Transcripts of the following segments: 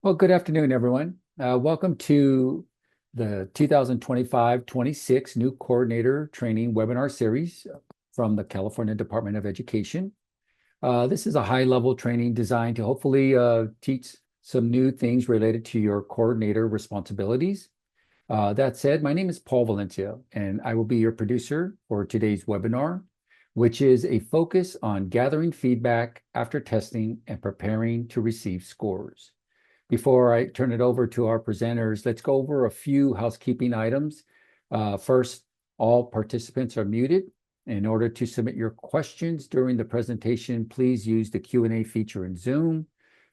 Well, good afternoon, everyone. Welcome to the 2025-26 New Coordinator Training Webinar Series from the California Department of Education. This is a high-level training designed to hopefully teach some new things related to your coordinator responsibilities. That said, my name is Paul Valencia, and I will be your producer for today's webinar, which is a focus on gathering feedback after testing and preparing to receive scores. Before I turn it over to our presenters, let's go over a few housekeeping items. First, all participants are muted. In order to submit your questions during the presentation, please use the Q&A feature in Zoom.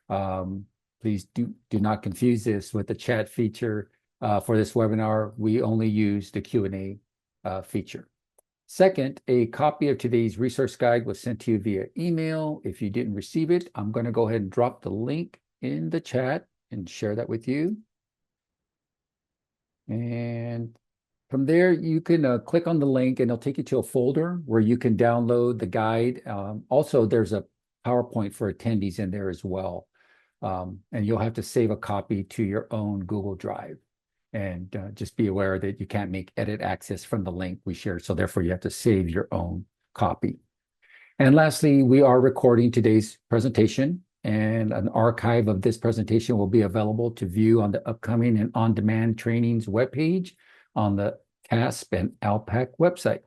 Please do not confuse this with the chat feature. For this webinar, we only use the Q&A feature. Second, a copy of today's resource guide was sent to you via email. If you didn't receive it, I'm going to go ahead and drop the link in the chat and share that with you. And from there, you can click on the link and it'll take you to a folder where you can download the guide. Also, there's a PowerPoint for attendees in there as well. And you'll have to save a copy to your own Google Drive. And just be aware that you can't make edit access from the link we shared. So therefore, you have to save your own copy. And lastly, we are recording today's presentation, and an archive of this presentation will be available to view on the upcoming and on-demand trainings webpage on the CAASPP and ELPAC website.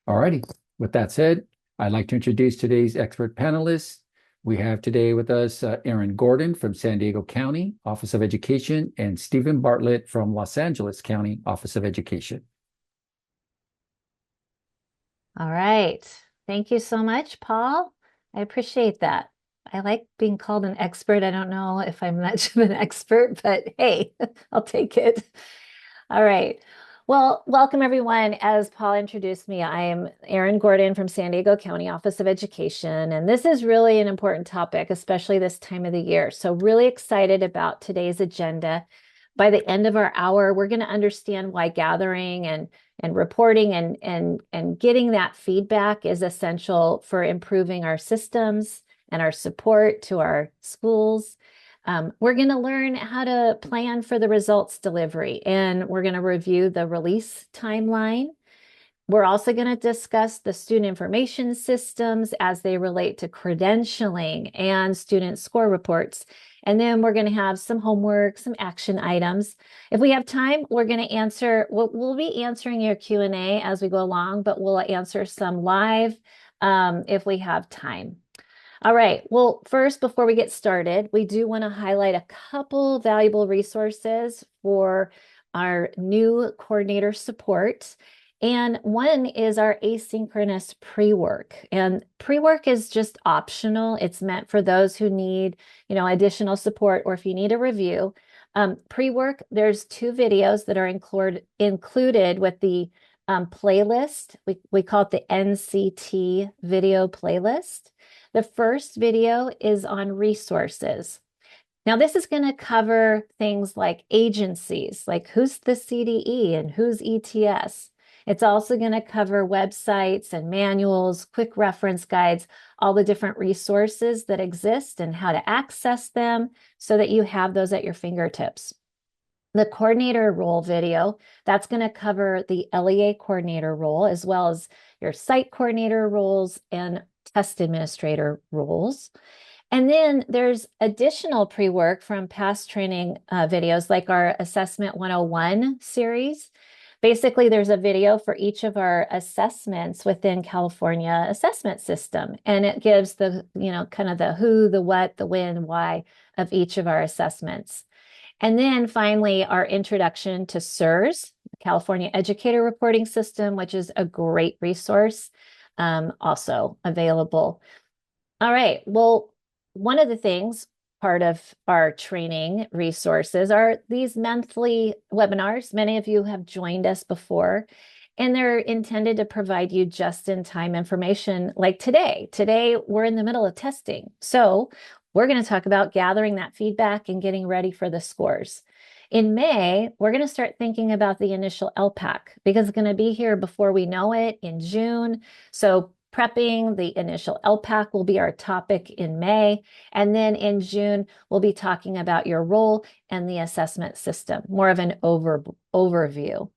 All righty, with that said, I'd like to introduce today's expert panelists. We have today with us Aaron Gordon from San Diego County Office of Education and Stephen Bartlett from Los Angeles County Office of Education. All right. Thank you so much, Paul. I appreciate that. I like being called an expert. I don't know if I'm much of an expert, but hey, I'll take it. All right. Well, welcome everyone. As Paul introduced me, I am Erin Gordon from San Diego County Office of Education, and this is really an important topic, especially this time of the year. So really excited about today's agenda. By the end of our hour, we're going to understand why gathering and reporting and getting that feedback is essential for improving our systems and our support to our schools. We're going to learn how to plan for the results delivery, and we're going to review the release timeline. We're also going to discuss the student information systems as they relate to credentialing and student score reports. And then we're going to have some homework, some action items. If we have time, we're going to answer, we'll be answering your Q&A as we go along, but we'll answer some live if we have time. All right. Well, first, before we get started, we do want to highlight a couple valuable resources for our new coordinator support. And one is our asynchronous pre-work. And pre-work is just optional. It's meant for those who need, additional support, or if you need a review. Pre-work, there's 2 videos that are included with the playlist. We call it the NCT video playlist. The first video is on resources. Now, this is going to cover things like agencies, like who's the CDE and who's ETS. It's also going to cover websites and manuals, quick reference guides, all the different resources that exist and how to access them so that you have those at your fingertips. The coordinator role video, that's going to cover the LEA coordinator role, as well as your site coordinator roles and test administrator roles. And then there's additional pre-work from past training videos, like our Assessment 101 series. Basically, there's a video for each of our assessments within California assessment system. And it gives the, kind of the who, the what, the when, why of each of our assessments. And then finally, our introduction to CERS, California Educator Reporting System, which is a great resource, also available. All right. Well, one of the things, part of our training resources, are these monthly webinars. Many of you have joined us before, and they're intended to provide you just-in-time information like today. Today, we're in the middle of testing. So we're going to talk about gathering that feedback and getting ready for the scores. In May, we're going to start thinking about the initial ELPAC because it's going to be here before we know it in June. So prepping. The initial ELPAC will be our topic in May. And then in June, we'll be talking about your role and the assessment system, more of an overview.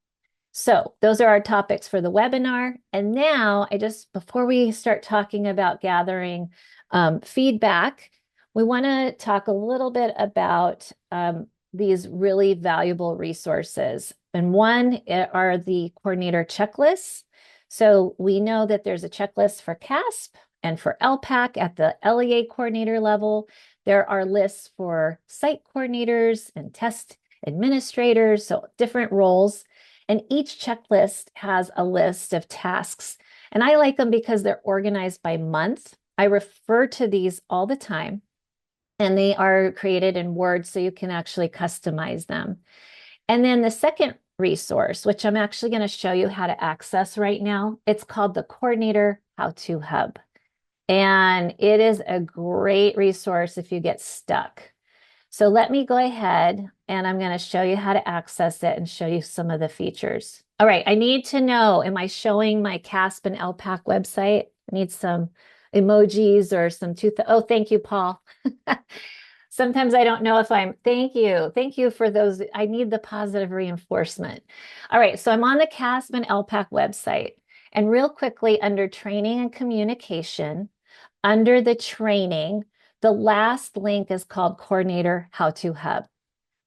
So those are our topics for the webinar. And now before we start talking about gathering feedback, we want to talk a little bit about these really valuable resources. And one are the coordinator checklists. So we know that there's a checklist for CAASPP and for ELPAC at the LEA coordinator level. There are lists for site coordinators and test administrators, so different roles. And each checklist has a list of tasks. And I like them because they're organized by month. I refer to these all the time, and they are created in Word so you can actually customize them. And then the second resource, which I'm actually going to show you how to access right now, it's called the Coordinator How-To Hub. And it is a great resource if you get stuck. So let me go ahead and I'm going to show you how to access it and show you some of the features. All right, I need to know, am I showing my CAASPP and ELPAC website? I need some emojis or some oh, thank you, Paul. Sometimes I don't know if thank you. Thank you for those. I need the positive reinforcement. All right, so I'm on the CAASPP and ELPAC website. And real quickly, under training and communication, under the training, the last link is called Coordinator How-To Hub.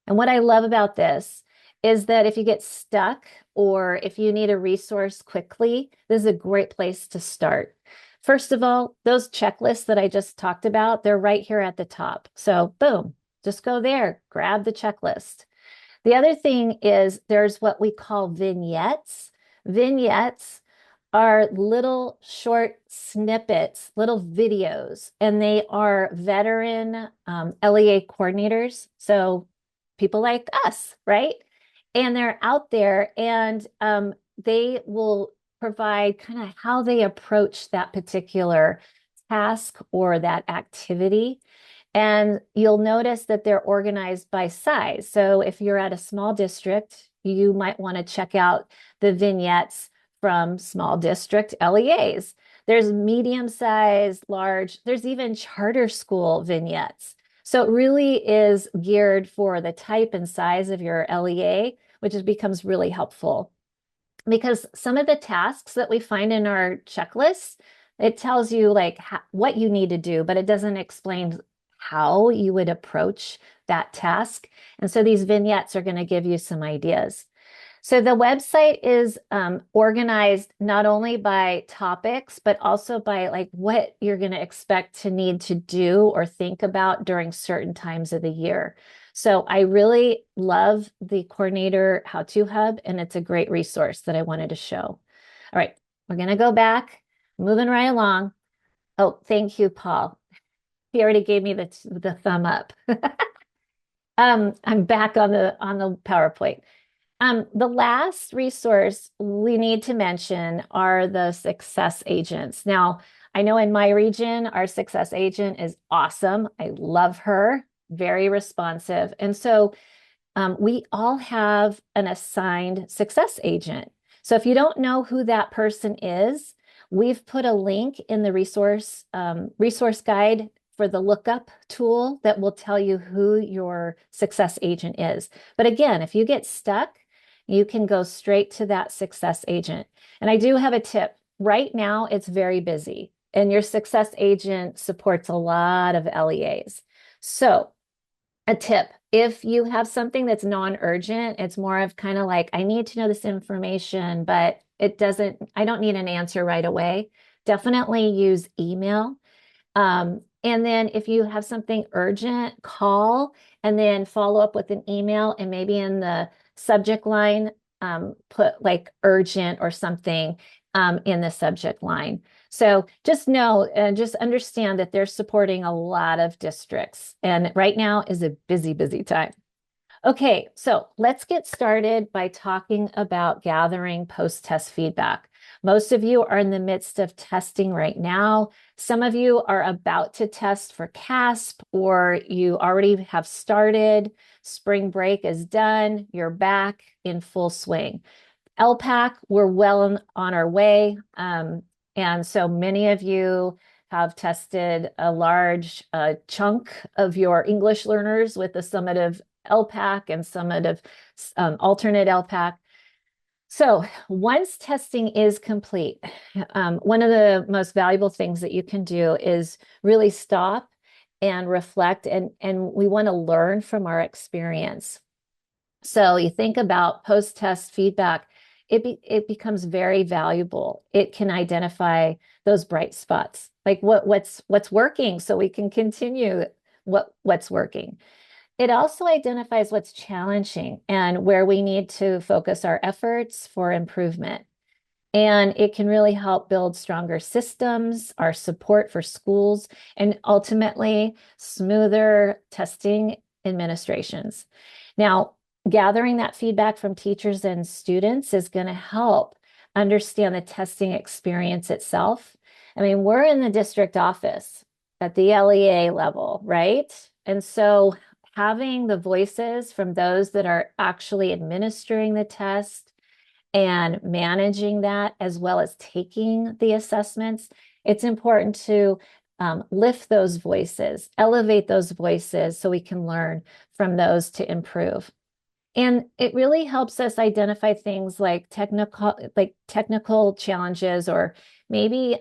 And what I love about this is that if you get stuck or if you need a resource quickly, this is a great place to start. First of all, those checklists that I just talked about, they're right here at the top. So boom, just go there, grab the checklist. The other thing is there's what we call vignettes. Vignettes are little short snippets, little videos, and they are veteran LEA coordinators. So people like us, right? And they're out there and they will provide kind of how they approach that particular task or that activity. And you'll notice that they're organized by size. So if you're at a small district, you might want to check out the vignettes from small district LEAs. There's medium size, large, there's even charter school vignettes. So it really is geared for the type and size of your LEA, which becomes really helpful. Because some of the tasks that we find in our checklists, it tells you like what you need to do, but it doesn't explain how you would approach that task. And so these vignettes are going to give you some ideas. So the website is organized not only by topics, but also by like what you're going to expect to need to do or think about during certain times of the year. So I really love the Coordinator How-To Hub, and it's a great resource that I wanted to show. All right, we're going to go back, moving right along. Oh, thank you, Paul. He already gave me the thumb up. I'm back on the PowerPoint. The last resource we need to mention are the success agents. Now, I know in my region, our success agent is awesome. I love her, very responsive. And so we all have an assigned success agent. So if you don't know who that person is, we've put a link in the resource guide for the lookup tool that will tell you who your success agent is. But again, if you get stuck, you can go straight to that success agent. And I do have a tip. Right now, it's very busy, and your success agent supports a lot of LEAs. So a tip, if you have something that's non-urgent, it's more of kind of like, I need to know this information, but I don't need an answer right away. Definitely use email. And then if you have something urgent, call and then follow up with an email, and maybe in the subject line, put like urgent or something in the subject line. So just know and just understand that they're supporting a lot of districts. And right now is a busy, busy time. Okay, so let's get started by talking about gathering post-test feedback. Most of you are in the midst of testing right now. Some of you are about to test for CAASPP, or you already have started. Spring break is done. You're back in full swing. ELPAC, we're well on our way. And so many of you have tested a large chunk of your English learners with the summative ELPAC and summative alternate ELPAC. So once testing is complete, one of the most valuable things that you can do is really stop and reflect, and we want to learn from our experience. So you think about post-test feedback, it becomes very valuable. It can identify those bright spots, like what's working, so we can continue what's working. It also identifies what's challenging and where we need to focus our efforts for improvement. And it can really help build stronger systems, our support for schools, and ultimately smoother testing administrations. Now, gathering that feedback from teachers and students is going to help understand the testing experience itself. I mean, we're in the district office at the LEA level, right? And so having the voices from those that are actually administering the test and managing that, as well as taking the assessments, it's important to lift those voices, elevate those voices so we can learn from those to improve. And it really helps us identify things like technical challenges, or maybe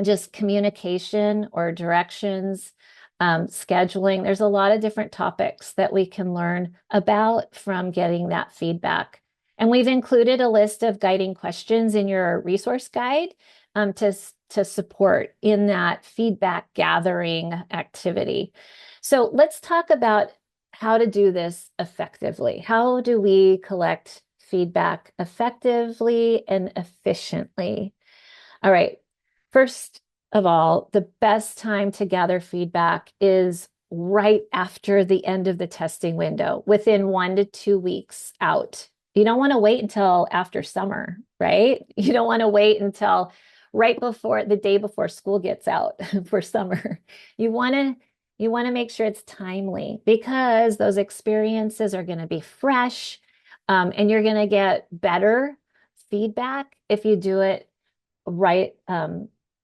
just communication or directions, scheduling. There's a lot of different topics that we can learn about from getting that feedback. And we've included a list of guiding questions in your resource guide to support in that feedback gathering activity. So let's talk about how to do this effectively. How do we collect feedback effectively and efficiently? All right. First of all, the best time to gather feedback is right after the end of the testing window, within 1 to 2 weeks out. You don't want to wait until after summer, right? You don't want to wait until right before the day before school gets out for summer. You want to make sure it's timely, because those experiences are going to be fresh, and you're going to get better feedback if you do it right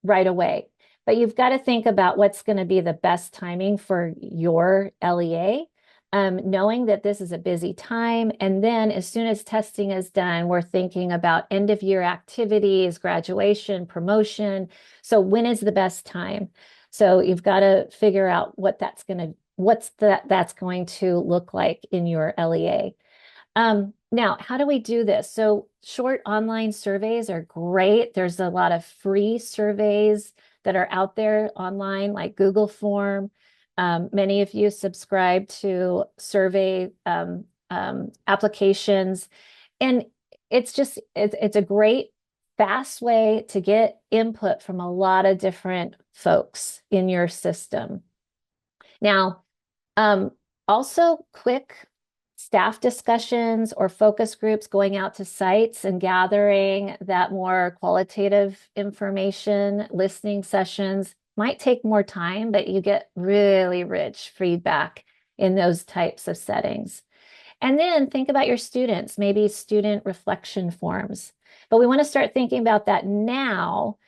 away. But you've got to think about what's going to be the best timing for your LEA, knowing that this is a busy time. And then as soon as testing is done, we're thinking about end of year activities, graduation, promotion. So when is the best time? So you've got to figure out that's going to look like in your LEA. Now, how do we do this? So short online surveys are great. There's a lot of free surveys that are out there online, like Google Form. Many of you subscribe to survey applications, and it's a great fast way to get input from a lot of different folks in your system. Now, also quick staff discussions or focus groups, going out to sites and gathering that more qualitative information, listening sessions might take more time, but you get really rich feedback in those types of settings. And then think about your students, maybe student reflection forms. But we want to start thinking about that now,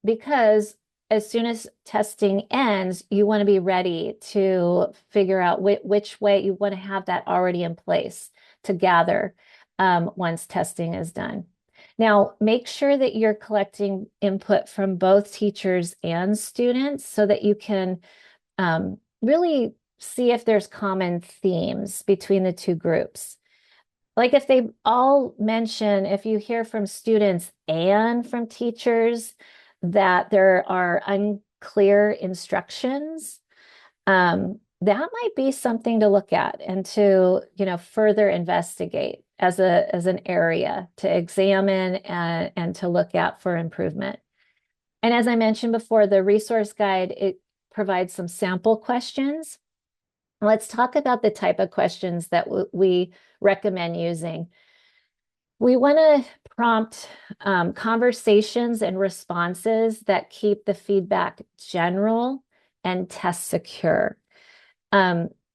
because as soon as testing ends, you want to be ready to figure out which way you want to have that already in place to gather once testing is done. Now, make sure that you're collecting input from both teachers and students so that you can really see if there's common themes between the two groups. Like if they all mention, if you hear from students and from teachers that there are unclear instructions, that might be something to look at and to, further investigate as an area to examine and to look at for improvement. And as I mentioned before, the resource guide, it provides some sample questions. Let's talk about the type of questions that we recommend using. We want to prompt conversations and responses that keep the feedback general and test secure.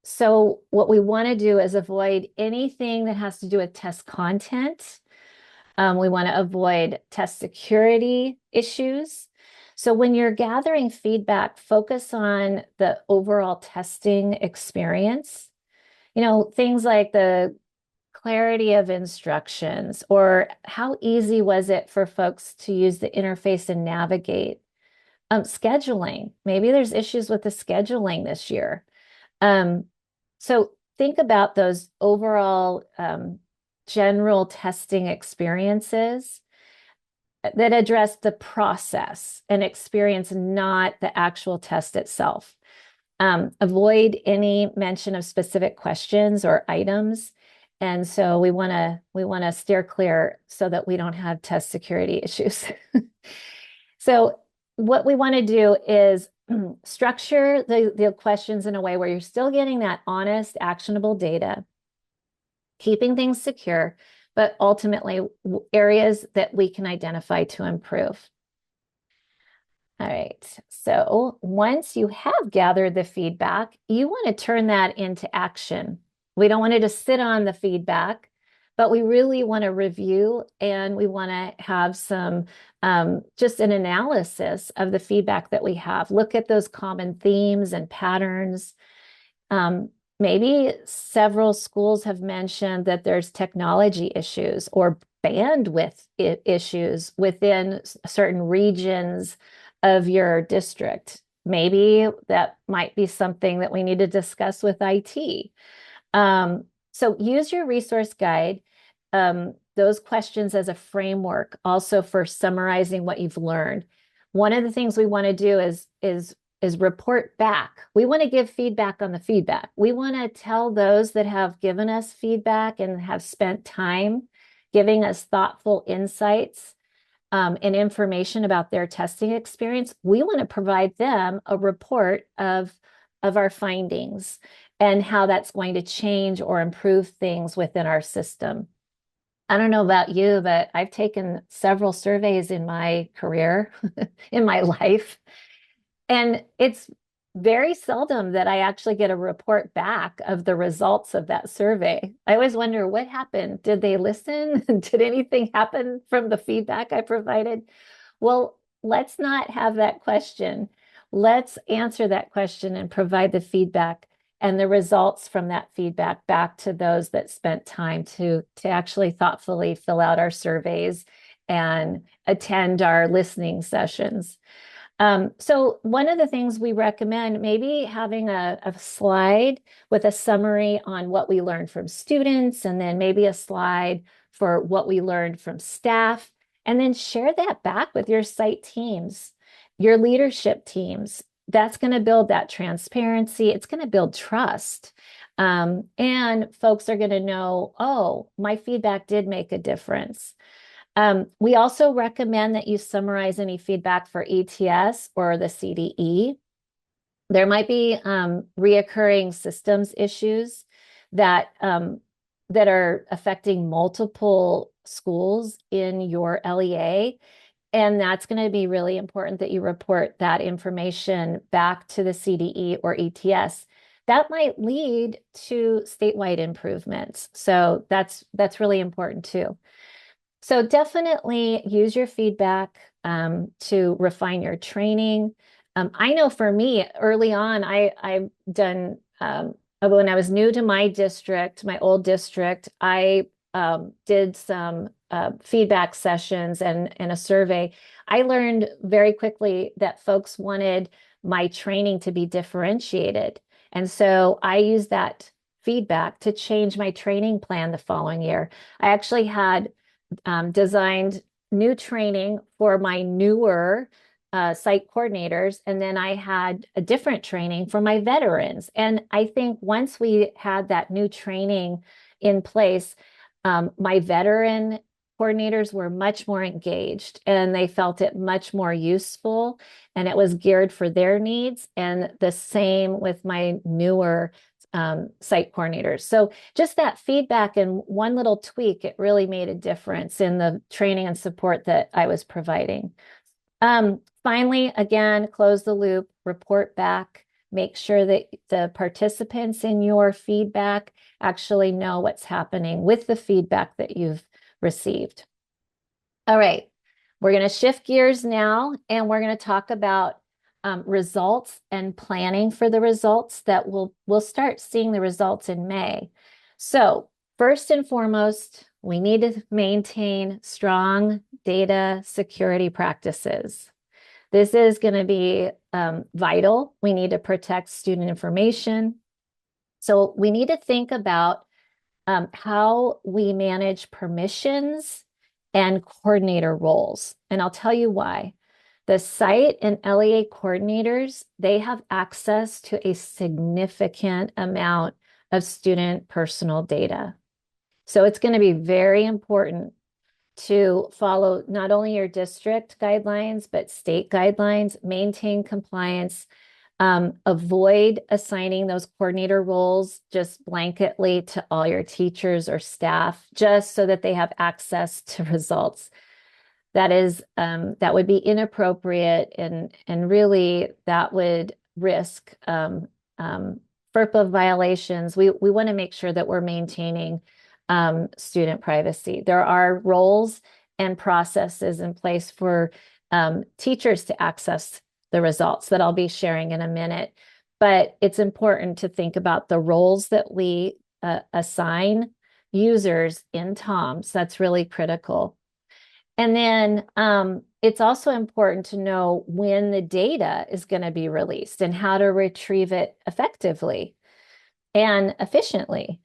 So what we want to do is avoid anything that has to do with test content, We want to avoid test security issues. So when you're gathering feedback, focus on the overall testing experience. Things like the clarity of instructions or how easy was it for folks to use the interface and navigate. Scheduling. Maybe there's issues with the scheduling this year. Um, so think about those overall general testing experiences that address the process and experience, not the actual test itself. Avoid any mention of specific questions or items. And so we want to steer clear so that we don't have test security issues. So what we want to do is structure the questions in a way where you're still getting that honest, actionable data, keeping things secure, but ultimately areas that we can identify to improve. All right. So once you have gathered the feedback, you want to turn that into action. We don't want to just sit on the feedback, but we really want to review and we want to have some just an analysis of the feedback that we have. Look at those common themes and patterns. Maybe several schools have mentioned that there's technology issues or bandwidth issues within certain regions of your district. Maybe that might be something that we need to discuss with IT. So use your resource guide, those questions as a framework also for summarizing what you've learned. One of the things we want to do is report back. We want to give feedback on the feedback. We want to tell those that have given us feedback and have spent time giving us thoughtful insights and information about their testing experience. We want to provide them a report of our findings and how that's going to change or improve things within our system. I don't know about you, but I've taken several surveys in my career, in my life, and it's very seldom that I actually get a report back of the results of that survey. I always wonder what happened. Did they listen? Did anything happen from the feedback I provided? Well, let's not have that question. Let's answer that question and provide the feedback and the results from that feedback back to those that spent time to actually thoughtfully fill out our surveys and attend our listening sessions. So one of the things we recommend, maybe having a slide with a summary on what we learned from students, and then maybe a slide for what we learned from staff, and then share that back with your site teams, your leadership teams. That's going to build that transparency. It's going to build trust. And folks are going to know, oh, my feedback did make a difference. We also recommend that you summarize any feedback for ETS or the CDE. There might be reoccurring systems issues that are affecting multiple schools in your LEA. And that's going to be really important that you report that information back to the CDE or ETS. That might lead to statewide improvements. So that's really important too. So definitely use your feedback to refine your training. I know for me, early on, I've done, when I was new to my district, my old district, I did some feedback sessions and a survey. I learned very quickly that folks wanted my training to be differentiated. And so I used that feedback to change my training plan the following year. I actually had designed new training for my newer site coordinators, and then I had a different training for my veterans. And I think once we had that new training in place, my veteran coordinators were much more engaged and they felt it much more useful and it was geared for their needs. And the same with my newer site coordinators. So just that feedback and one little tweak, it really made a difference in the training and support that I was providing. Finally, again, close the loop, report back, make sure that the participants in your feedback actually know what's happening with the feedback that you've received. All right, we're going to shift gears now and we're going to talk about results and planning for the results that we'll start seeing the results in May. So first and foremost, we need to maintain strong data security practices. This is going to be vital. We need to protect student information. So we need to think about how we manage permissions and coordinator roles. And I'll tell you why. The site and LEA coordinators, they have access to a significant amount of student personal data. So it's going to be very important to follow not only your district guidelines, but state guidelines, maintain compliance, avoid assigning those coordinator roles just blanketly to all your teachers or staff, just so that they have access to results. That would be inappropriate and really that would risk FERPA violations. We want to make sure that we're maintaining student privacy. There are roles and processes in place for teachers to access the results that I'll be sharing in a minute. But it's important to think about the roles that we assign users in TOMS. That's really critical. And then it's also important to know when the data is going to be released and how to retrieve it effectively and efficiently.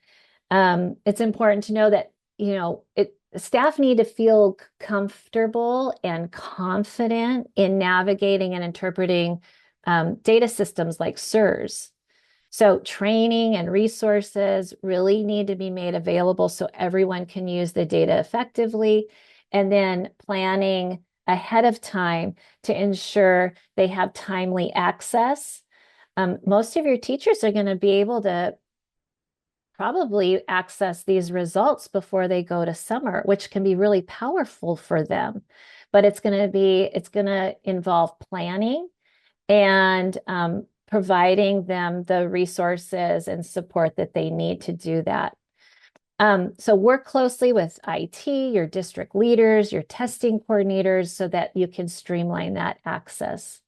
It's important to know that, staff need to feel comfortable and confident in navigating and interpreting data systems like SIRS. So training and resources really need to be made available so everyone can use the data effectively, and then planning ahead of time to ensure they have timely access. Most of your teachers are going to be able to probably access these results before they go to summer, which can be really powerful for them. But it's going to involve planning and providing them the resources and support that they need to do that. So work closely with IT, your district leaders, your testing coordinators, so that you can streamline that access.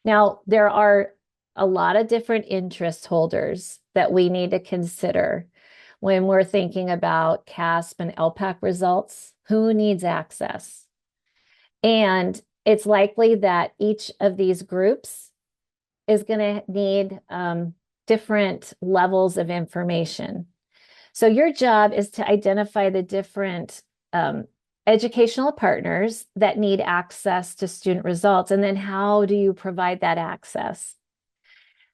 Now, there are a lot of different interest holders that we need to consider when we're thinking about CAASPP and ELPAC results. Who needs access? And it's likely that each of these groups is going to need different levels of information. So your job is to identify the different educational partners that need access to student results, and then how do you provide that access?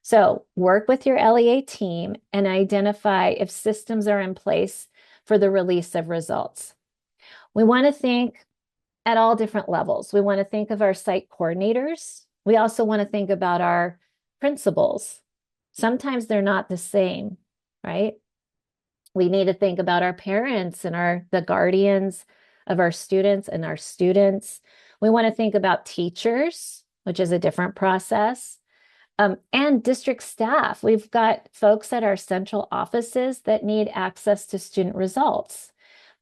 So work with your LEA team and identify if systems are in place for the release of results. We want to think at all different levels. We want to think of our site coordinators. We also want to think about our principals. Sometimes they're not the same, right? We need to think about our parents and the guardians of our students and our students. We want to think about teachers, which is a different process, and district staff. We've got folks at our central offices that need access to student results,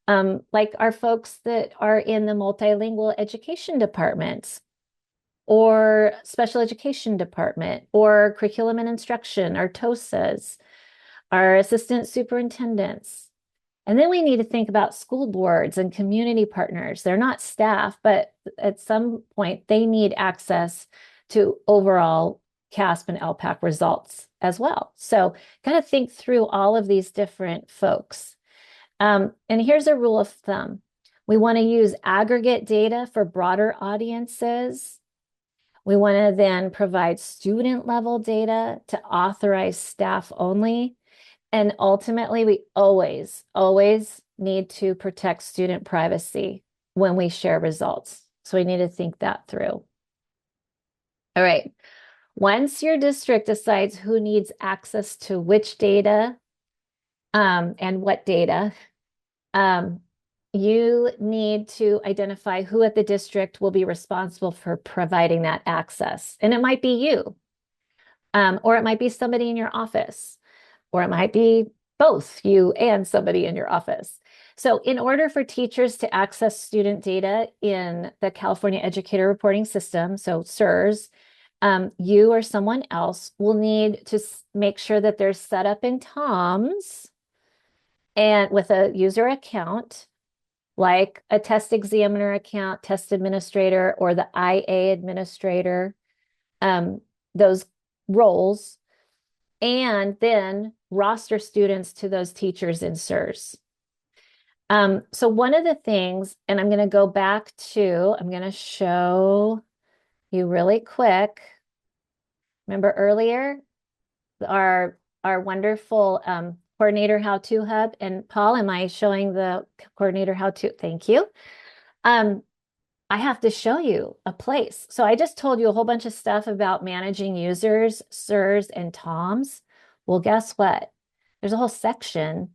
like our folks that are in the multilingual education departments or special education department or curriculum and instruction, our TOSAs, our assistant superintendents. And then we need to think about school boards and community partners. They're not staff, but at some point they need access to overall CAASPP and ELPAC results as well. So kind of think through all of these different folks. And here's a rule of thumb. We want to use aggregate data for broader audiences. We want to then provide student level data to authorized staff only. And ultimately, we always need to protect student privacy when we share results. So we need to think that through. All right. Once your district decides who needs access to which data and what data, you need to identify who at the district will be responsible for providing that access. And it might be you, or it might be somebody in your office, or it might be both you and somebody in your office. So in order for teachers to access student data in the California Educator Reporting System, so CERS, you or someone else will need to make sure that they're set up in TOMS and with a user account, like a test examiner account, test administrator, or the IA administrator, those roles, and then roster students to those teachers in CERS. So one of the things, and I'm going to go back to, I'm going to show you really quick. Remember earlier, our wonderful coordinator how-to hub. And Paul, am I showing the coordinator how-to? Thank you. I have to show you a place. So I just told you a whole bunch of stuff about managing users, CERS, and TOMS. Well, guess what? There's a whole section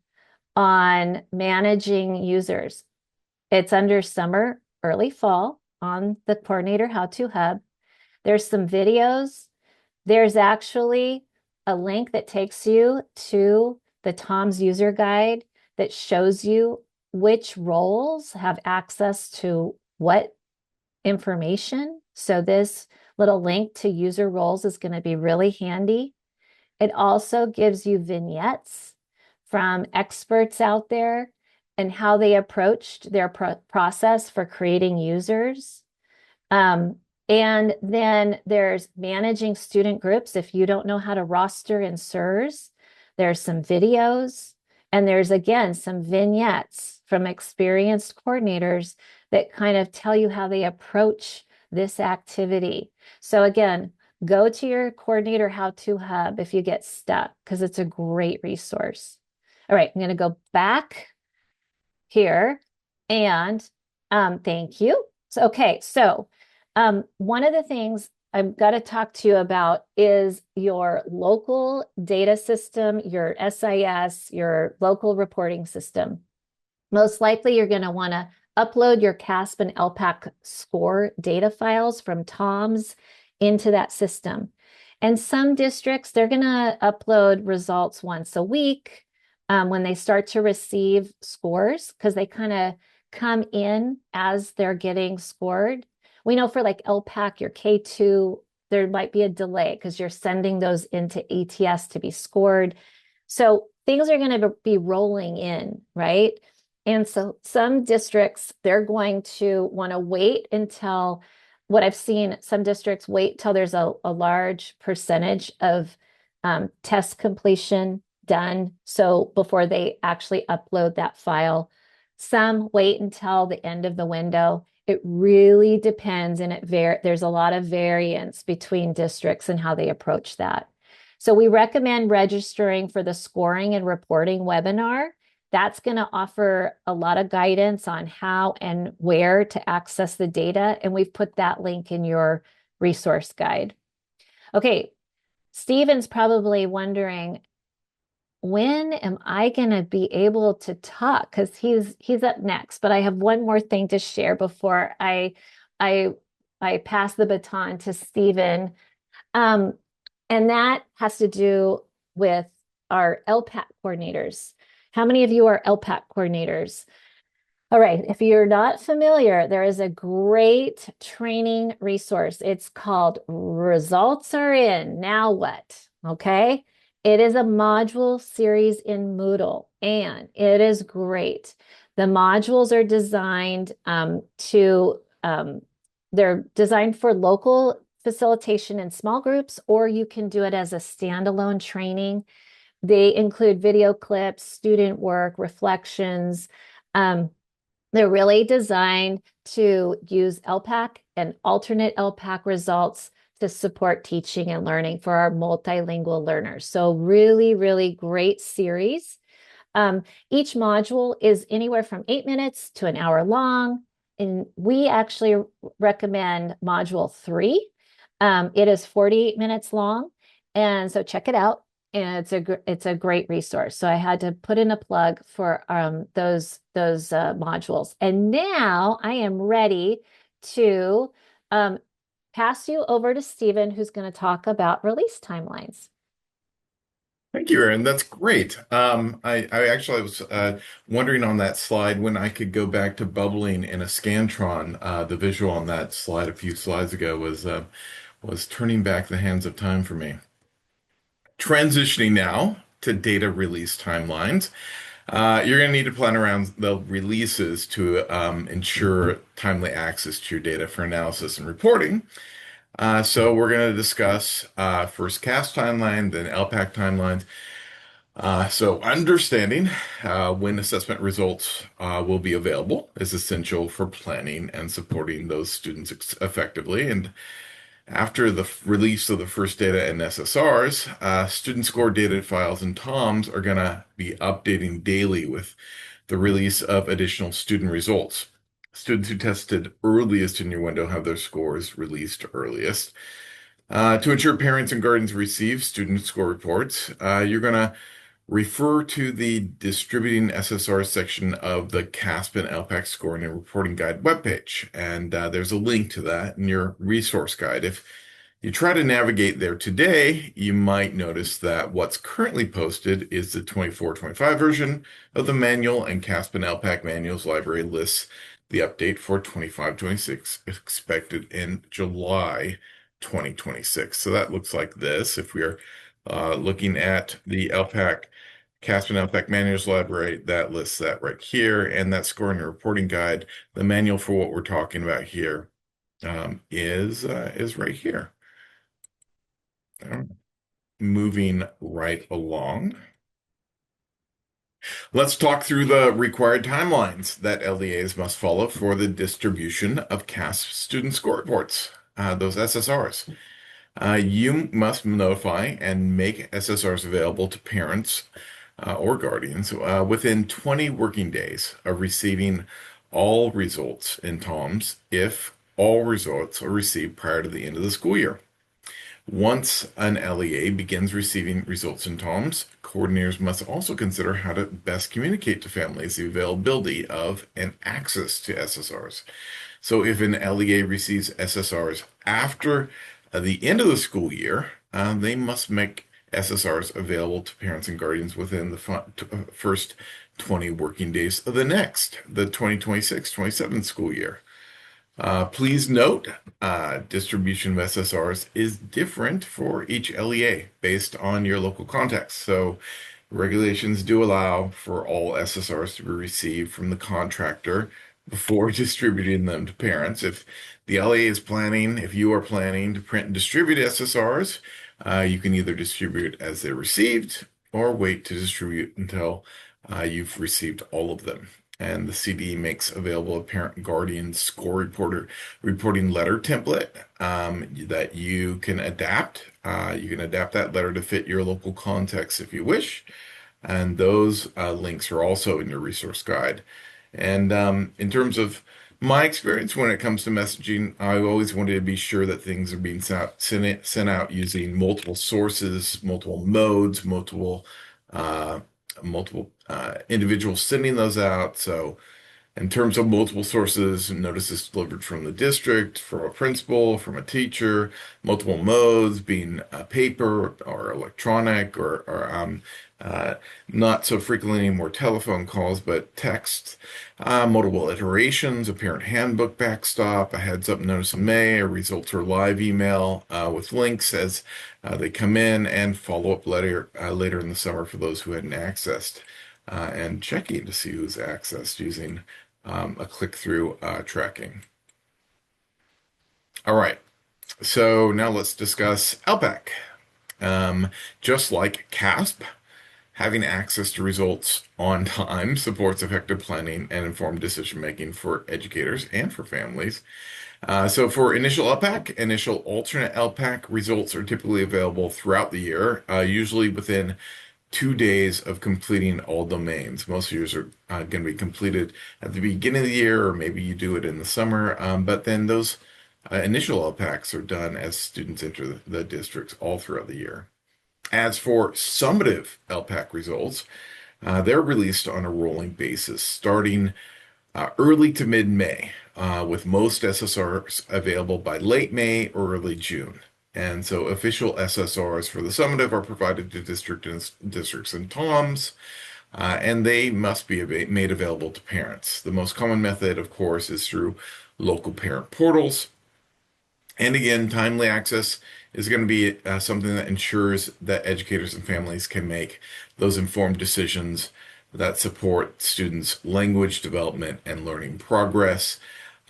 on managing users. It's under summer, early fall on the coordinator how-to hub. There's some videos. There's actually a link that takes you to the TOMS user guide that shows you which roles have access to what information. So this little link to user roles is going to be really handy. It also gives you vignettes from experts out there and how they approached their process for creating users. And then there's managing student groups. If you don't know how to roster in CERS, there's some videos, and there's again some vignettes from experienced coordinators that kind of tell you how they approach this activity. So again, go to your coordinator how-to hub if you get stuck, because it's a great resource. All right, I'm going to go back here and thank you. So, okay, so one of the things I've got to talk to you about is your local data system, your SIS, your local reporting system. Most likely you're going to want to upload your CAASPP and ELPAC score data files from TOMS into that system. And some districts, they're going to upload results once a week when they start to receive scores, because they kind of come in as they're getting scored. We know for like ELPAC, your K2, there might be a delay because you're sending those into ATS to be scored. So things are going to be rolling in, right? And so some districts, they're going to want to wait until, what I've seen, some districts wait till there's a large percentage of test completion done. So before they actually upload that file, some wait until the end of the window. It really depends, and there's a lot of variance between districts and how they approach that. So we recommend registering for the scoring and reporting webinar. That's going to offer a lot of guidance on how and where to access the data, and we've put that link in your resource guide. Okay, Stephen's probably wondering, when am I going to be able to talk? Because he's up next, but I have one more thing to share before I pass the baton to Stephen. And that has to do with our ELPAC coordinators. How many of you are ELPAC coordinators? All right, if you're not familiar, there is a great training resource. It's called Results Are In, Now What? Okay. It is a module series in Moodle, and it is great. The modules are designed they're designed for local facilitation in small groups, or you can do it as a standalone training. They include video clips, student work, reflections. They're really designed to use ELPAC and alternate ELPAC results to support teaching and learning for our multilingual learners. So really, really great series. Each module is anywhere from 8 minutes to an hour long. And we actually recommend module 3. It is 48 minutes long. And so check it out. And it's a great resource. So I had to put in a plug for those modules. And now I am ready to pass you over to Stephen, who's going to talk about release timelines. Thank you, Aaron. That's great. I actually was wondering on that slide when I could go back to bubbling in a Scantron. The visual on that slide a few slides ago was turning back the hands of time for me. Transitioning now to data release timelines. You're going to need to plan around the releases to ensure timely access to your data for analysis and reporting. So we're going to discuss first CAS timeline, then LPAC timelines. So understanding when assessment results will be available is essential for planning and supporting those students effectively. And after the release of the first data and SSRs, student score data files and TOMs are going to be updating daily with the release of additional student results. Students who tested earliest in your window have their scores released earliest. To ensure parents and guardians receive student score reports, you're going to refer to the Distributing SSR section of the CAASPP and ELPAC Scoring and Reporting Guide webpage, and there's a link to that in your resource guide. If you try to navigate there today, you might notice that what's currently posted is the 24-25 version of the manual, and CAASPP and ELPAC manuals library lists the update for 25-26 expected in July 2026. So that looks like this. If we are looking at the ELPAC CAASPP and ELPAC manuals library, that lists that right here, and that scoring and reporting guide, the manual for what we're talking about here, is right here. Moving right along. Let's talk through the required timelines that LDAs must follow for the distribution of CAASPP student score reports, those SSRs. You must notify and make SSRs available to parents or guardians within 20 working days of receiving all results in TOMS if all results are received prior to the end of the school year. Once an LEA begins receiving results in TOMS, coordinators must also consider how to best communicate to families the availability of and access to SSRs. So if an LEA receives SSRs after the end of the school year, they must make SSRs available to parents and guardians within the first 20 working days of the 2026-27 school year. Please note, distribution of SSRs is different for each LEA based on your local context. So regulations do allow for all SSRs to be received from the contractor before distributing them to parents. If the LEA is planning, if you are planning to print and distribute SSRs, you can either distribute as they're received or wait to distribute until you've received all of them. And the CD makes available a parent guardian score reporting letter template that you can adapt. You can adapt that letter to fit your local context if you wish. And those links are also in your resource guide. And in terms of my experience when it comes to messaging, I always wanted to be sure that things are being sent out using multiple sources, multiple modes, multiple individuals sending those out. So in terms of multiple sources, notices delivered from the district, from a principal, from a teacher, multiple modes being paper or electronic or not so frequently anymore telephone calls, but text, multiple iterations, a parent handbook backstop, a heads up notice in May, a results or live email with links as they come in, and follow up letter later in the summer for those who hadn't accessed, and checking to see who's accessed using a click-through tracking. All right, so now let's discuss ELPAC. Just like CAASPP, having access to results on time supports effective planning and informed decision-making for educators and for families. So for initial ELPAC, initial alternate ELPAC results are typically available throughout the year, usually within 2 days of completing all domains. Most of yours are going to be completed at the beginning of the year, or maybe you do it in the summer. But then those initial LPACs are done as students enter the districts all throughout the year. As for summative LPAC results, they're released on a rolling basis starting early to mid-May, with most SSRs available by late May or early June. And so official SSRs for the summative are provided to districts and TOMs, and they must be made available to parents. The most common method, of course, is through local parent portals. And again, timely access is going to be something that ensures that educators and families can make those informed decisions that support students' language development and learning progress.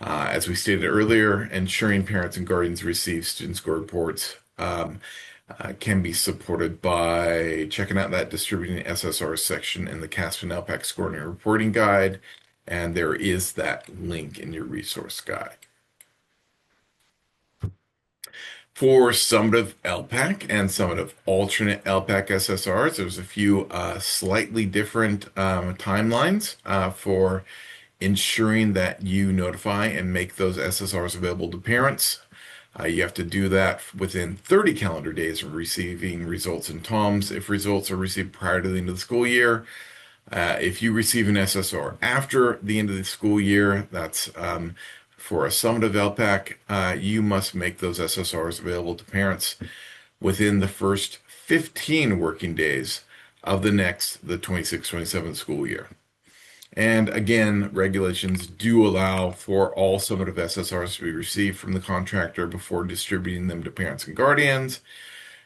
As we stated earlier, ensuring parents and guardians receive student score reports can be supported by checking out that distributing SSR section in the CAASPP and ELPAC scoring and reporting guide, and there is that link in your resource guide. For summative ELPAC and summative alternate ELPAC SSRs, there's a few slightly different timelines for ensuring that you notify and make those SSRs available to parents. You have to do that within 30 calendar days of receiving results in TOMS. If results are received prior to the end of the school year, if you receive an SSR after the end of the school year, that's for a summative ELPAC, you must make those SSRs available to parents within the first 15 working days of the 26-27 school year. And again, regulations do allow for all summative SSRs to be received from the contractor before distributing them to parents and guardians.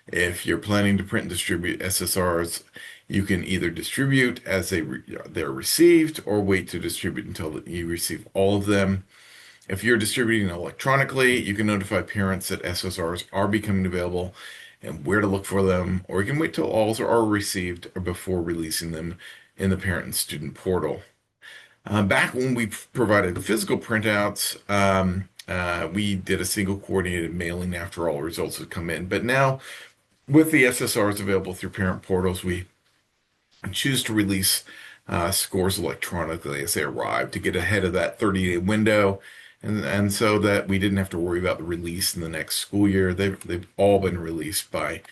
If you're planning to print and distribute SSRs, you can either distribute as they're received or wait to distribute until you receive all of them. If you're distributing electronically, you can notify parents that SSRs are becoming available and where to look for them, or you can wait till all are received before releasing them in the parent and student portal. Back when we provided physical printouts, we did a single coordinated mailing after all results had come in. But now, with the SSRs available through parent portals, we choose to release scores electronically as they arrive to get ahead of that 30-day window. And so that we didn't have to worry about the release in the next school year. They've all been released by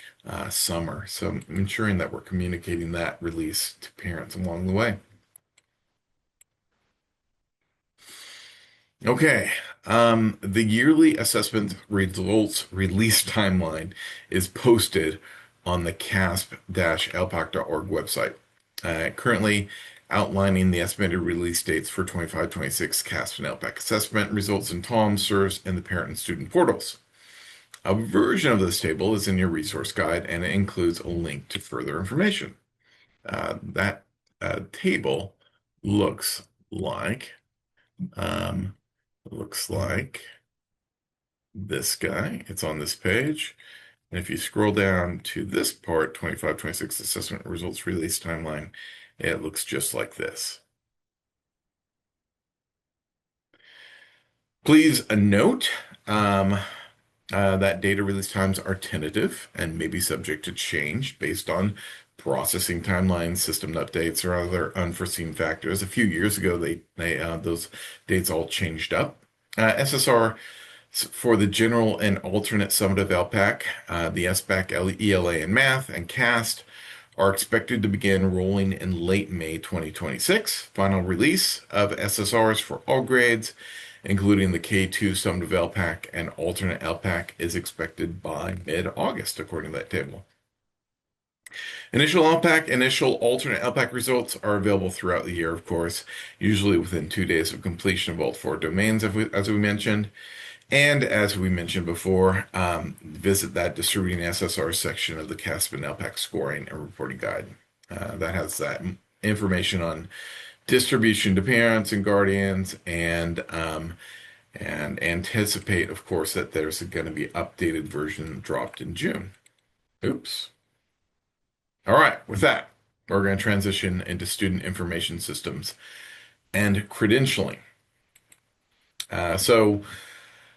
summer. So ensuring that we're communicating that release to parents along the way. Okay, the yearly assessment results release timeline is posted on the CAASPP-LPAC.org website, currently outlining the estimated release dates for 25-26 CAASPP and LPAC assessment results in TOMS, SERVs, and the parent and student portals. A version of this table is in your resource guide, and it includes a link to further information. That table looks like this guy. It's on this page. And if you scroll down to this part, 25-26 assessment results release timeline, it looks just like this. Please note that data release times are tentative and may be subject to change based on processing timelines, system updates, or other unforeseen factors. A few years ago, those dates all changed up. SSR for the general and alternate summative ELPAC, the SBAC, ELA, and Math, and CAST are expected to begin rolling in late May 2026. Final release of SSRs for all grades, including the K2 summative ELPAC and alternate ELPAC, is expected by mid-August, according to that table. Initial ELPAC, initial alternate ELPAC results are available throughout the year, of course, usually within 2 days of completion of all 4 domains, as we mentioned. And as we mentioned before, visit that distributing SSR section of the CAASPP and ELPAC scoring and reporting guide. That has that information on distribution to parents and guardians, and anticipate, of course, that there's going to be updated version dropped in June. Oops. All right, with that, we're going to transition into student information systems and credentialing. So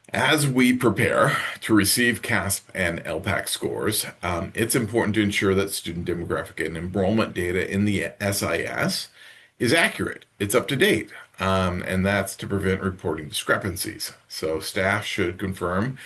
as we prepare to receive CAASPP and ELPAC scores, it's important to ensure that student demographic and enrollment data in the SIS is accurate. It's up to date, and that's to prevent reporting discrepancies. So staff should confirm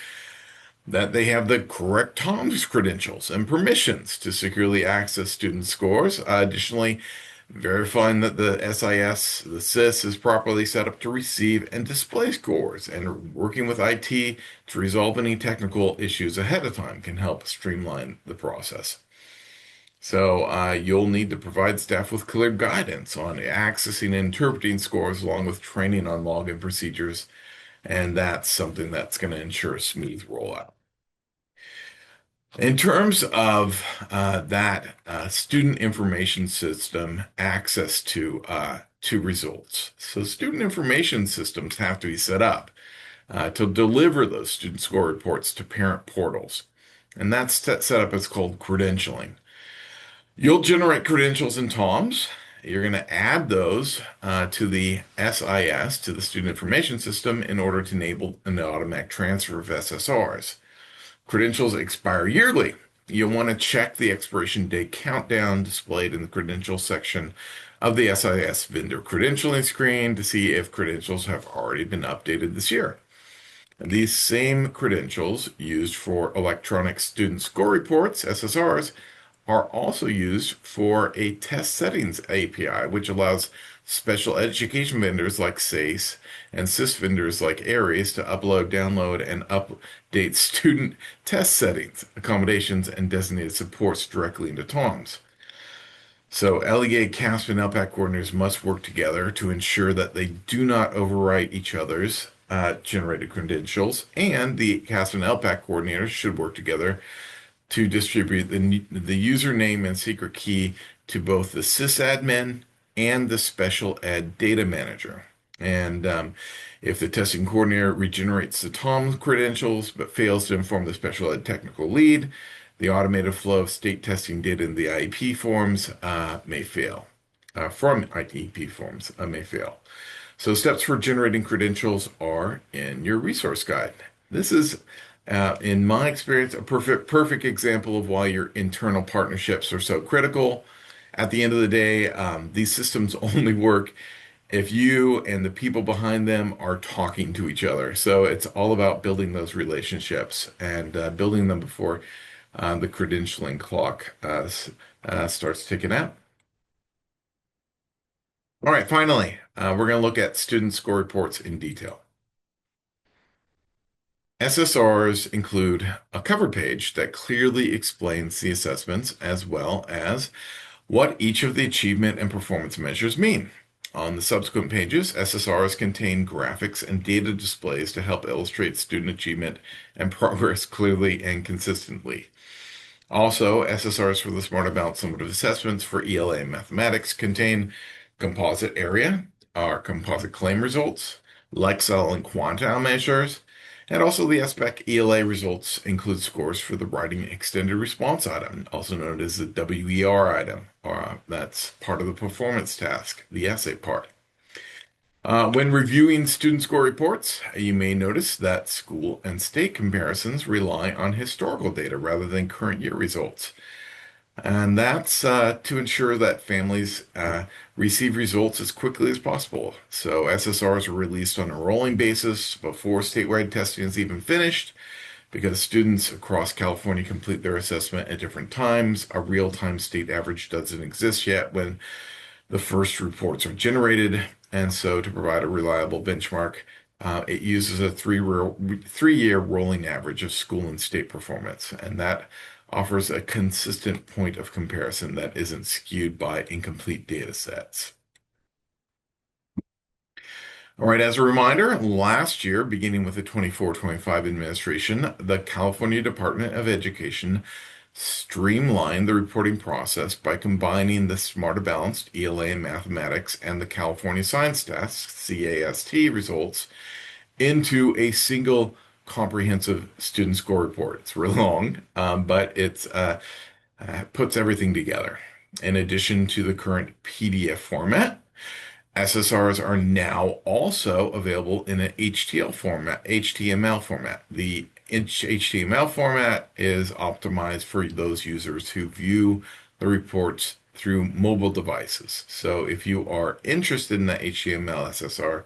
that they have the correct TOMS credentials and permissions to securely access student scores. Additionally, verifying that the SIS, the SIS, is properly set up to receive and display scores, and working with IT to resolve any technical issues ahead of time can help streamline the process. So you'll need to provide staff with clear guidance on accessing and interpreting scores, along with training on login procedures, and that's something that's going to ensure a smooth rollout. In terms of that student information system access to results, so student information systems have to be set up to deliver those student score reports to parent portals, and that's set up as called credentialing. You'll generate credentials in TOMS. You're going to add those to the SIS, to the student information system, in order to enable an automatic transfer of SSRs. Credentials expire yearly. You'll want to check the expiration date countdown displayed in the credentials section of the SIS vendor credentialing screen to see if credentials have already been updated this year. And these same credentials used for electronic student score reports, SSRs, are also used for a test settings API, which allows special education vendors like SACE and SIS vendors like Aries to upload, download, and update student test settings, accommodations, and designated supports directly into TOMS. So LEA, CAASPP, and ELPAC coordinators must work together to ensure that they do not overwrite each other's generated credentials, and the CAASPP and ELPAC coordinators should work together to distribute the username and secret key to both the sysadmin and the special ed data manager. And if the testing coordinator regenerates the TOM credentials but fails to inform the special ed technical lead, the automated flow of state testing data in the IEP forms may fail. From IEP forms may fail. So steps for generating credentials are in your resource guide. This is, in my experience, a perfect example of why your internal partnerships are so critical. At the end of the day, these systems only work if you and the people behind them are talking to each other. So it's all about building those relationships and building them before the credentialing clock starts ticking out. All right, finally, we're going to look at student score reports in detail. SSRs include a cover page that clearly explains the assessments as well as what each of the achievement and performance measures mean. On the subsequent pages, SSRs contain graphics and data displays to help illustrate student achievement and progress clearly and consistently. Also, SSRs for the Smart About Summative Assessments for ELA and Mathematics contain composite area, our composite claim results, Lexile and quantile measures, and also the SPEC ELA results include scores for the writing extended response item, also known as the WER item. That's part of the performance task, the essay part. When reviewing student score reports, you may notice that school and state comparisons rely on historical data rather than current year results. And that's to ensure that families receive results as quickly as possible. So SSRs are released on a rolling basis before statewide testing is even finished, because students across California complete their assessment at different times. A real-time state average doesn't exist yet when the first reports are generated. And so to provide a reliable benchmark, it uses a three-year rolling average of school and state performance. And that offers a consistent point of comparison that isn't skewed by incomplete data sets. All right, as a reminder, last year, beginning with the 24-25 administration, the California Department of Education streamlined the reporting process by combining the Smarter Balanced ELA in Mathematics and the California Science Test, CAST results into a single comprehensive student score report. It's really long, but it puts everything together. In addition to the current PDF format, SSRs are now also available in an HTML format. The HTML format is optimized for those users who view the reports through mobile devices. So if you are interested in the HTML SSR,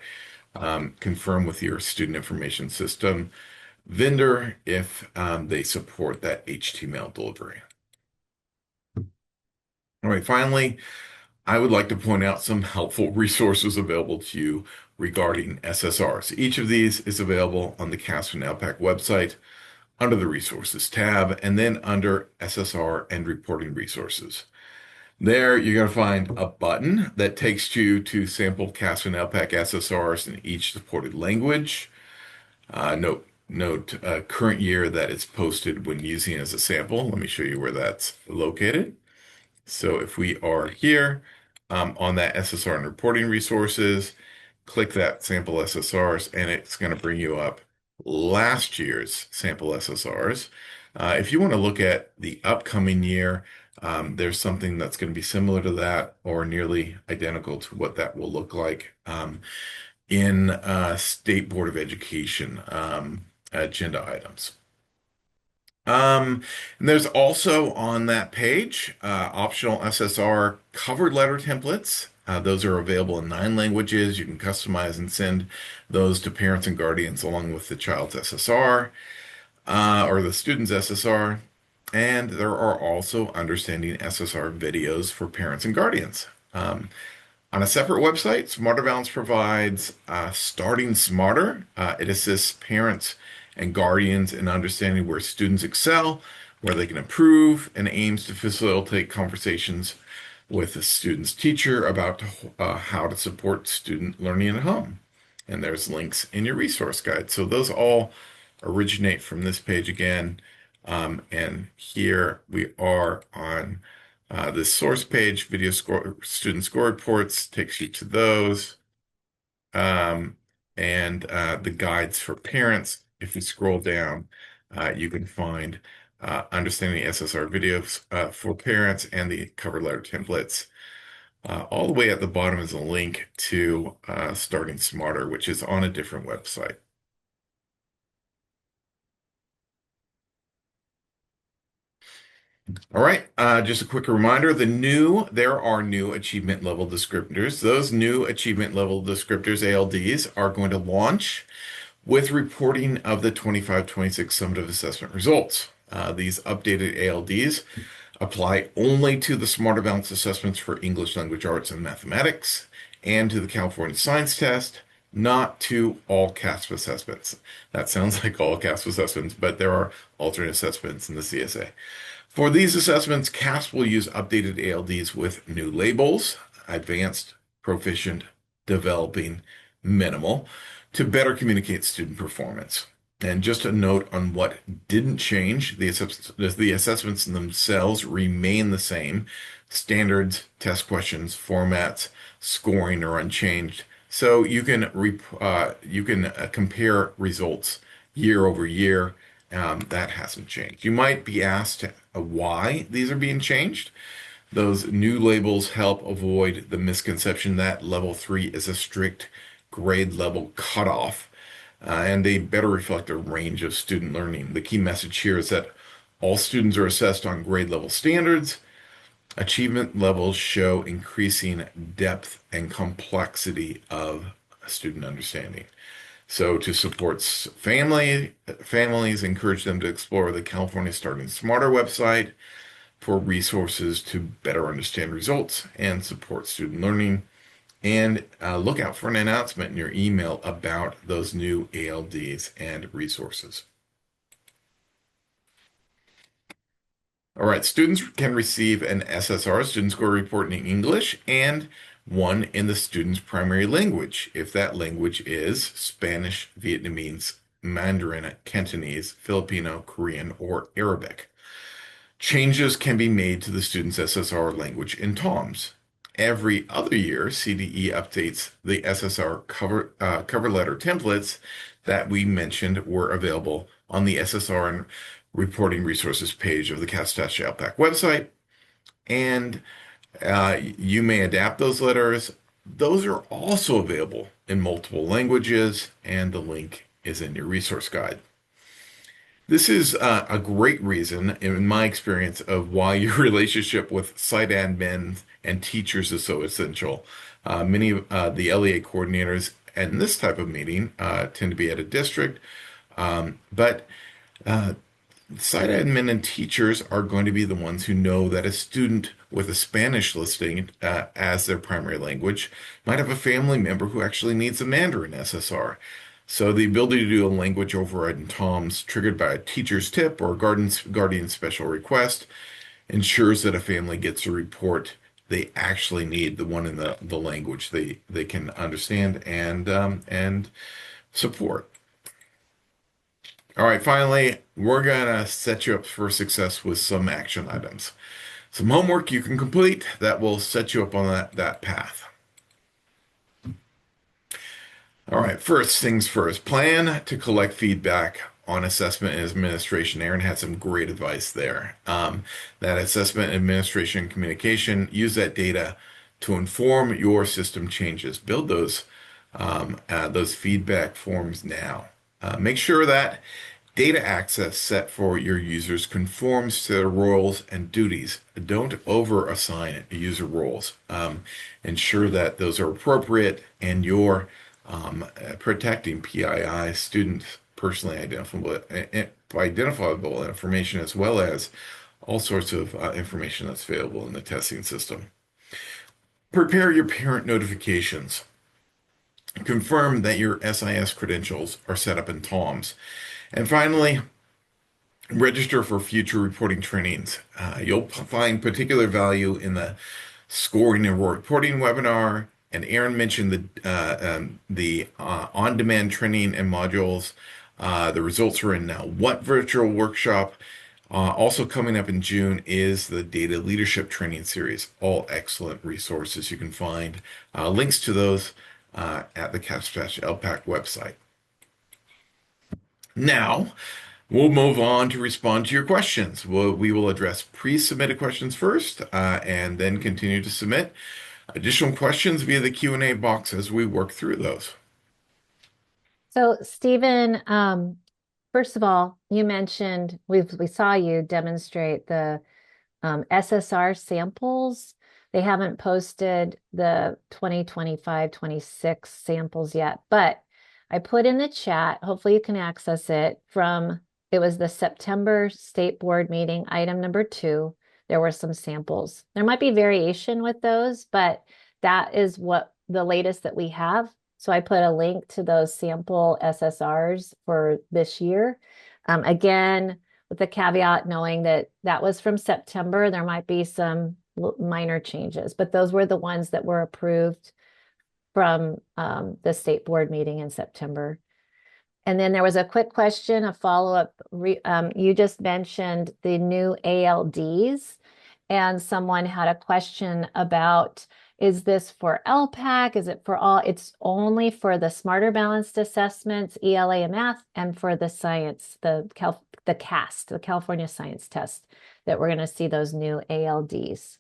confirm with your student information system vendor if they support that HTML delivery. All right, finally, I would like to point out some helpful resources available to you regarding SSRs. Each of these is available on the CAASPP and ELPAC website under the Resources tab, and then under SSR and Reporting Resources. There, you're going to find a button that takes you to sample CAASPP and ELPAC SSRs in each supported language. Note current year that it's posted when using as a sample. Let me show you where that's located. So if we are here on that SSR and reporting resources, click that sample SSRs, and it's going to bring you up last year's sample SSRs. If you want to look at the upcoming year, there's something that's going to be similar to that or nearly identical to what that will look like in State Board of Education agenda items. And there's also on that page optional SSR cover letter templates. Those are available in 9 languages. You can customize and send those to parents and guardians along with the child's SSR or the student's SSR. And there are also understanding SSR videos for parents and guardians. On a separate website, Smarter Balance provides Starting Smarter. It assists parents and guardians in understanding where students excel, where they can improve, and aims to facilitate conversations with the student's teacher about how to support student learning at home. And there's links in your resource guide. So those all originate from this page again. And here we are on this source page, video score, student score reports takes you to those. And the guides for parents. If you scroll down, you can find understanding SSR videos for parents and the cover letter templates. All the way at the bottom is a link to Starting Smarter, which is on a different website. All right, just a quick reminder, there are new achievement level descriptors. Those new achievement level descriptors, ALDs, are going to launch with reporting of the 25-26 summative assessment results. These updated ALDs apply only to the Smarter Balance assessments for English language arts and mathematics and to the California Science Test, not to all CAASPP assessments. That sounds like all CAASPP assessments, but there are alternate assessments in the CSA. For these assessments, CAASPP will use updated ALDs with new labels, advanced, proficient, developing, minimal, to better communicate student performance. And just a note on what didn't change, the assessments themselves remain the same. Standards, test questions, formats, scoring are unchanged. So you can compare results year over year. That hasn't changed. You might be asked why these are being changed. Those new labels help avoid the misconception that level 3 is a strict grade level cutoff, and they better reflect a range of student learning. The key message here is that all students are assessed on grade level standards. Achievement levels show increasing depth and complexity of student understanding. So to support families, encourage them to explore the California Starting Smarter website for resources to better understand results and support student learning. And look out for an announcement in your email about those new ALDs and resources. All right, students can receive an SSR, student score report in English, and one in the student's primary language, if that language is Spanish, Vietnamese, Mandarin, Cantonese, Filipino, Korean, or Arabic. Changes can be made to the student's SSR language in TOMS. Every other year, CDE updates the SSR cover letter templates that we mentioned were available on the SSR and reporting resources page of the CAASPP website. And you may adapt those letters. Those are also available in multiple languages, and the link is in your resource guide. This is a great reason, in my experience, of why your relationship with site admins and teachers is so essential. Many of the LEA coordinators in this type of meeting tend to be at a district, but site admin and teachers are going to be the ones who know that a student with a Spanish listing as their primary language might have a family member who actually needs a Mandarin SSR. So the ability to do a language override in TOMS triggered by a teacher's tip or a guardian special request ensures that a family gets a report they actually need, the one in the language they can understand and support. All right, finally, we're gonna set you up for success with some action items. Some homework you can complete that will set you up on that path. All right, first things first, plan to collect feedback on assessment and administration. Aaron had some great advice there. That assessment, administration, and communication, use that data to inform your system changes. Build those feedback forms now. Make sure that data access set for your users conforms to their roles and duties. Don't over-assign user roles. Ensure that those are appropriate and you're protecting PII, student personally identifiable information, as well as all sorts of information that's available in the testing system. Prepare your parent notifications. Confirm that your SIS credentials are set up in TOMS. And finally, register for future reporting trainings. You'll find particular value in the scoring and reporting webinar. And Aaron mentioned the on-demand training and modules. The results are in now. What virtual workshop? Also coming up in June is the data leadership training series. All excellent resources. You can find links to those at the CAASPP website. Now, we'll move on to respond to your questions. We will address pre-submitted questions first, and then continue to submit additional questions via the Q&A box as we work through those. So, Stephen, first of all, you mentioned we saw you demonstrate the SSR samples. They haven't posted the 2025-26 samples yet, but I put in the chat, hopefully you can access it, it was the September State Board meeting, item number 2. There were some samples. There might be variation with those, but that is what the latest that we have. So I put a link to those sample SSRs for this year. Again, with the caveat knowing that that was from September, there might be some minor changes, but those were the ones that were approved from the state board meeting in September. And then there was a quick question, a follow-up. You just mentioned the new ALDs, and someone had a question about, is this for ELPAC? Is it for all? It's only for the Smarter Balanced Assessments, ELA and Math, and for the science, the CAST, the California Science Test, that we're going to see those new ALDs.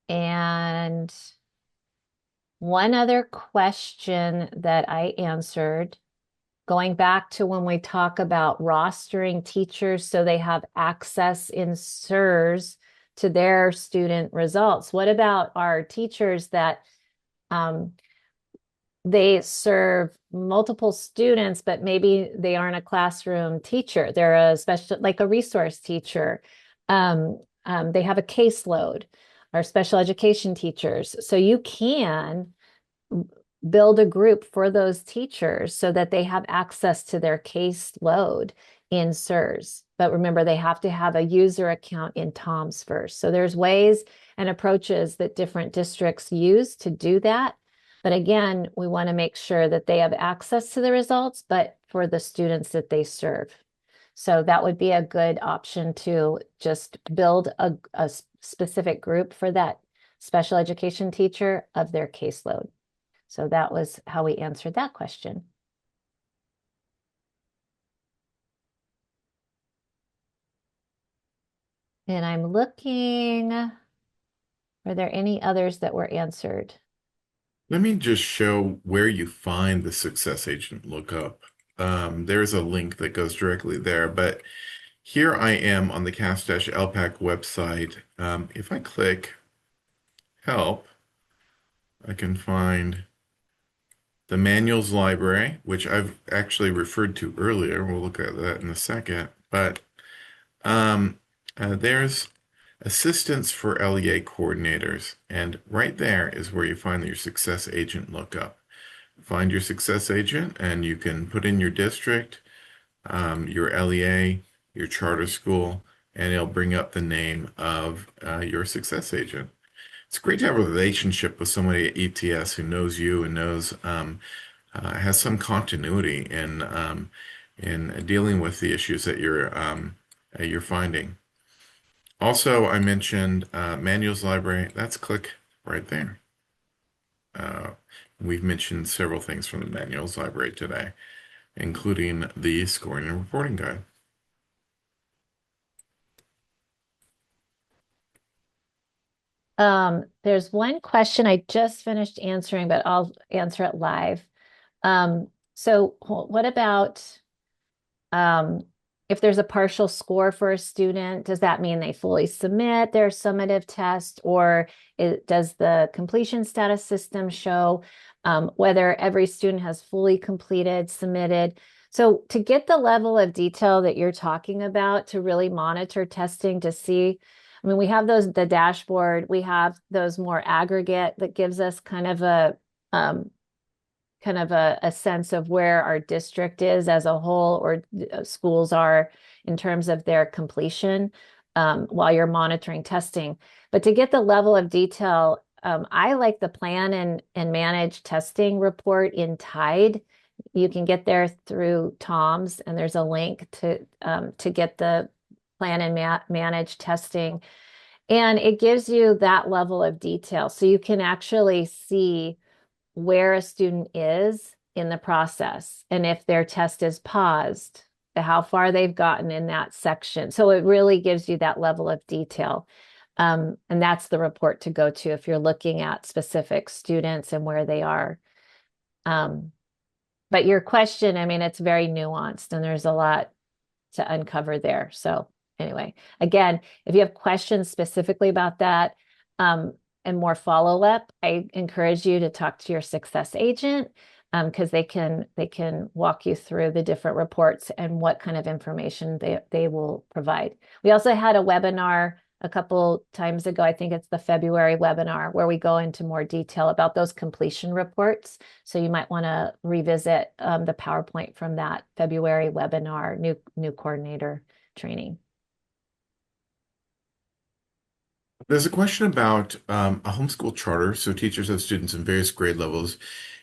And one other question that I answered, going back to when we talk about rostering teachers so they have access in SIRS to their student results. What about our teachers that they serve multiple students, but maybe they aren't a classroom teacher. They're a special, like a resource teacher. They have a caseload, or special education teachers. So you can build a group for those teachers so that they have access to their caseload in SIRS. But remember, they have to have a user account in TOMS first. So there's ways and approaches that different districts use to do that. But again, we want to make sure that they have access to the results, but for the students that they serve. So that would be a good option to just build a specific group for that special education teacher of their caseload. So that was how we answered that question. And I'm looking, are there any others that were answered? Let me just show where you find the Success Agent lookup. There's a link that goes directly there, but here I am on the CAASPP website. If I click Help, I can find the manuals library, which I've actually referred to earlier. We'll look at that in a second. but um, there's assistance for LEA coordinators, and right there is where you find your success agent lookup. Find your success agent, and you can put in your district, your LEA, your charter school, and it'll bring up the name of your success agent. It's great to have a relationship with somebody at ETS who knows you and knows has some continuity in dealing with the issues that you're finding. Also, I mentioned manuals library. That's click right there. Uh, we've mentioned several things from the manuals library today, including the scoring and reporting guide. There's one question I just finished answering, but I'll answer it live. What about um, if there's a partial score for a student, does that mean they fully submit their summative test, or does the completion status system show whether every student has fully completed, submitted? So to get the level of detail that you're talking about, to really monitor testing to see, I mean, we have the dashboard, we have those more aggregate that gives us um, kind of a sense of where our district is as a whole, or schools are in terms of their completion while you're monitoring testing. But to get the level of detail, I like the plan and manage testing report in Tide. You can get there through Tom's, and there's a link to get the plan and manage testing. And it gives you that level of detail. So you can actually see where a student is in the process and if their test is paused, how far they've gotten in that section. So it really gives you that level of detail. And that's the report to go to if you're looking at specific students and where they are. But your question, I mean, it's very nuanced and there's a lot to uncover there. So anyway, again, if you have questions specifically about that, and more follow-up, I encourage you to talk to your success agent because they can walk you through the different reports and what kind of information they will provide. We also had a webinar a couple times ago. I think it's the February webinar where we go into more detail about those completion reports. So you might want to revisit the PowerPoint from that February webinar, new coordinator training. There's a question about a homeschool charter, so teachers have students in various grade levels.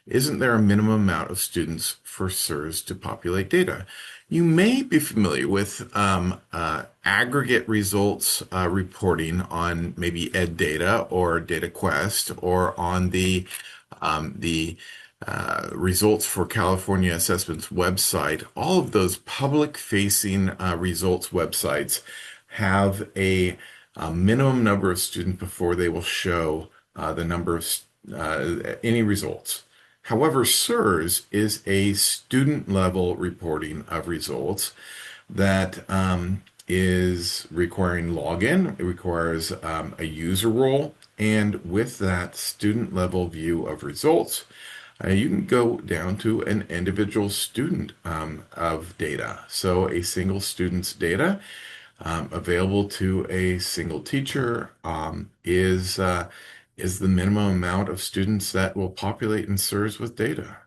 Isn't there a minimum amount of students for SIRS to populate data? You may be familiar with aggregate results reporting on maybe Ed Data or DataQuest, or on the results for California Assessment's website. All of those public-facing results websites have a minimum number of students before they will show the number of any results. However, SIRS is a student level reporting of results that is requiring login. It requires a user role. And with that student level view of results, you can go down to an individual student of data. So a single student's data available to a single teacher is the minimum amount of students that will populate in SIRS with data.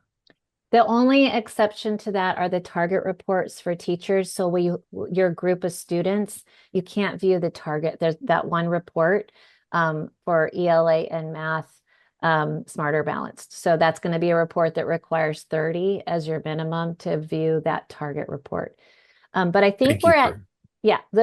The only exception to that are the target reports for teachers. So your group of students, you can't view the target. There's that one report for ELA and math, Smarter Balanced. So that's going to be a report that requires 30 as your minimum to view that target report. But I think Thank you for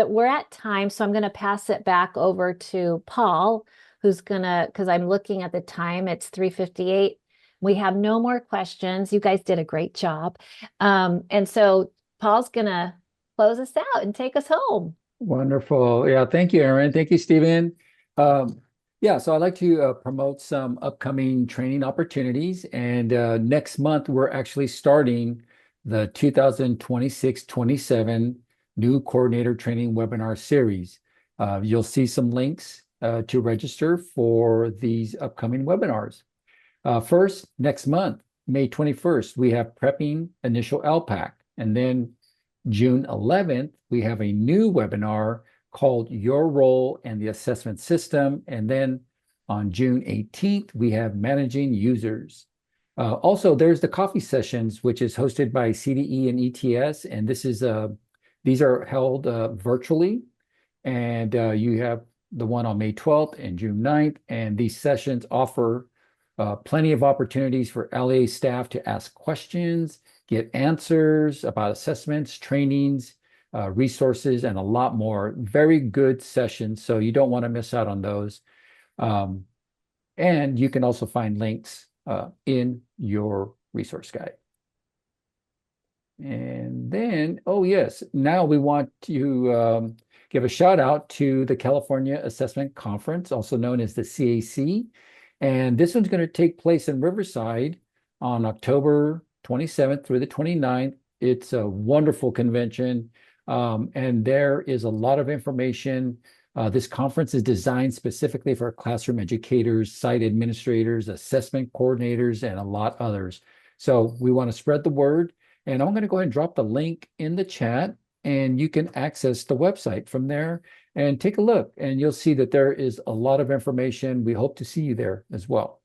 we're at time. So I'm going to pass it back over to Paul, because I'm looking at the time, it's 3:58. We have no more questions. You guys did a great job. And so Paul's going to close us out and take us home. Wonderful. Yeah, thank you, Erin. Thank you, Stephen. Yeah, so I'd like to promote some upcoming training opportunities. And next month, we're actually starting the 2026-27 new coordinator training webinar series. You'll see some links to register for these upcoming webinars. First, next month, May 21st, we have prepping initial ELPAC. And then June 11th, we have a new webinar called Your Role and the Assessment System. And then on June 18th, we have Managing Users. Also, there's the coffee sessions, which is hosted by CDE and ETS. And these are held virtually. And you have the one on May 12th and June 9th. And these sessions offer plenty of opportunities for LA staff to ask questions, get answers about assessments, trainings, resources, and a lot more. Very good sessions, so you don't want to miss out on those. And you can also find links in your resource guide. And then, oh yes, now we want to give a shout out to the California Assessment Conference, also known as the CAC. And this one's going to take place in Riverside on October 27th through the 29th. It's a wonderful convention, and there is a lot of information. This conference is designed specifically for classroom educators, site administrators, assessment coordinators, and a lot others. So we want to spread the word. And I'm going to go ahead and drop the link in the chat, and you can access the website from there and take a look. And you'll see that there is a lot of information. We hope to see you there as well.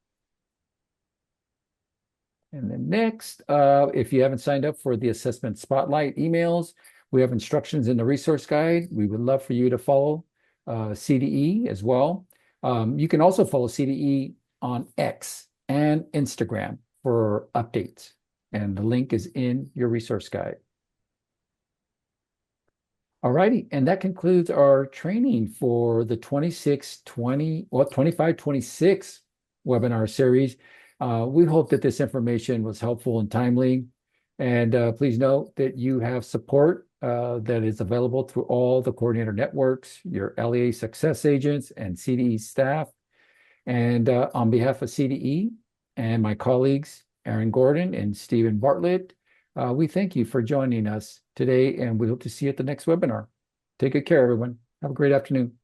And then next, if you haven't signed up for the Assessment Spotlight emails, we have instructions in the resource guide. We would love for you to follow CDE as well. You can also follow CDE on X and Instagram for updates. And the link is in your resource guide. All righty, and that concludes our training for the 25-26 webinar series. We hope that this information was helpful and timely. And please note that you have support that is available through all the coordinator networks, your LEA success agents, and CDE staff. And on behalf of CDE and my colleagues, Aaron Gordon and Stephen Bartlett, we thank you for joining us today, and we hope to see you at the next webinar. Take good care, everyone. Have a great afternoon.